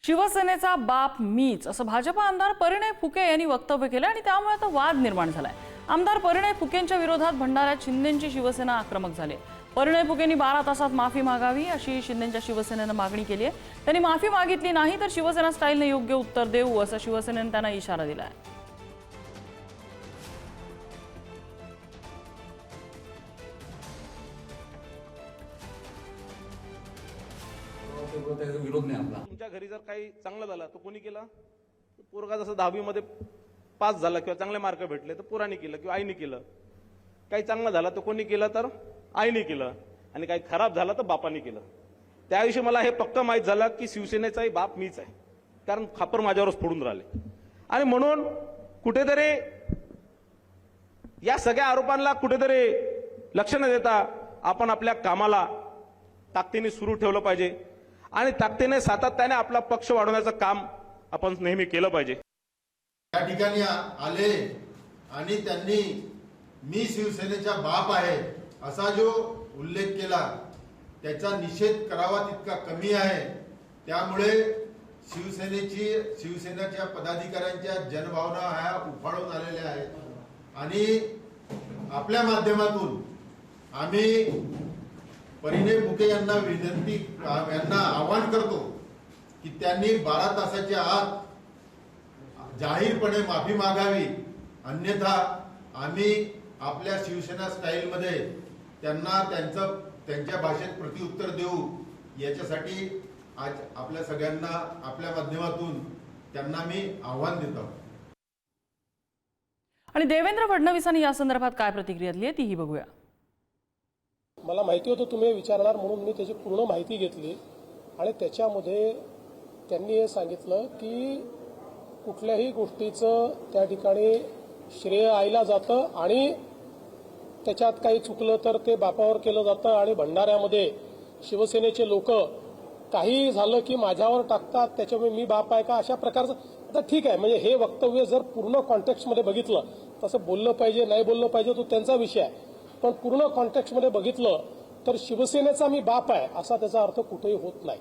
शिवसेनेचा बाप मीच असं भाजपा आमदार परिणय फुके यांनी वक्तव्य केलं आणि त्यामुळे आता वाद निर्माण झालाय। आमदार परिणय फुकेंच्या विरोधात भंडाऱ्यात शिंदेंची शिवसेना आक्रमक झाली। परिणय फुकेंनी 12 तासात माफी मागावी अशी शिंदेंच्या शिवसेनेनं मागणी केली आहे। त्यांनी माफी मागितली नाही तर शिवसेना स्टाईलने योग्य उत्तर देऊ असं शिवसेनेनं त्यांना इशारा दिलाय। विरोध नाही आपला। तुमच्या घरी जर काही चांगलं झालं तर कोणी केलं? पोरगा जसं 10वी मध्ये पास झाला किंवा चांगले मार्क भेटले तर पोराने केलं किंवा आईने केलं। काही चांगलं झालं तर कोणी केलं तर आईने केलं आणि काही खराब झालं तर बापाने केलं। त्याविषयी मला हे पक्का माहीत झालं की शिवसेनेचाही बाप मीच आहे, कारण खापर माझ्यावरच फोडून राहिले। आणि म्हणून कुठेतरी या सगळ्या आरोपांना कुठेतरी लक्ष न देता आपण आपल्या कामाला ताकदीने सुरू ठेवलं पाहिजे आणि ताकदीने सातत्याने आपला पक्ष वाढवण्याचं काम आपण नेहमी केलं पाहिजे। या ठिकाणी आले आणि त्यांनी मी शिवसेनेचा बाप आहे असा जो उल्लेख केला त्याचा निषेध करावा तितका कमी आहे। त्यामुळे शिवसेनेच्या पदाधिकाऱ्यांच्या जनभावना ह्या उफाळून आलेल्या आहेत आणि आपल्या माध्यमातून आम्ही परिणय फुके यांना आवाहन करतो की त्यांनी 12 तासाच्या आत जाहीरपणे माफी मागावी, अन्यथा आम्ही आपल्या शिवसेना स्टाईलमध्ये त्यांना त्यांच्या भाषेत प्रत्युत्तर देऊ। याच्यासाठी आज आपल्या सगळ्यांना आपल्या माध्यमातून त्यांना मी आव्हान देतो। आणि देवेंद्र फडणवीसांनी या संदर्भात काय प्रतिक्रिया दिली आहे तीही बघूया। मला माहिती होतं तुम्ही विचारणार म्हणून मी त्याची पूर्ण माहिती घेतली आणि त्याच्यामध्ये त्यांनी हे सांगितलं की कुठल्याही गोष्टीचं त्या ठिकाणी श्रेय आईला जातं आणि त्याच्यात काही चुकलं तर ते बापावर केलं जातं आणि भंडाऱ्यामध्ये शिवसेनेचे लोक काही झालं की माझ्यावर टाकतात, त्याच्यामुळे मी बाप आहे का अशा प्रकारचं। आता ठीक आहे, म्हणजे हे वक्तव्य जर पूर्ण कॉन्टेक्स्टमध्ये बघितलं तसं बोललं पाहिजे नाही बोललं पाहिजे तो त्यांचा विषय आहे, पण पूर्ण कॉन्टेक्स्टमध्ये बघितलं तर शिवसेनेचा मी बाप आहे असा त्याचा अर्थ कुठेही होत नाही।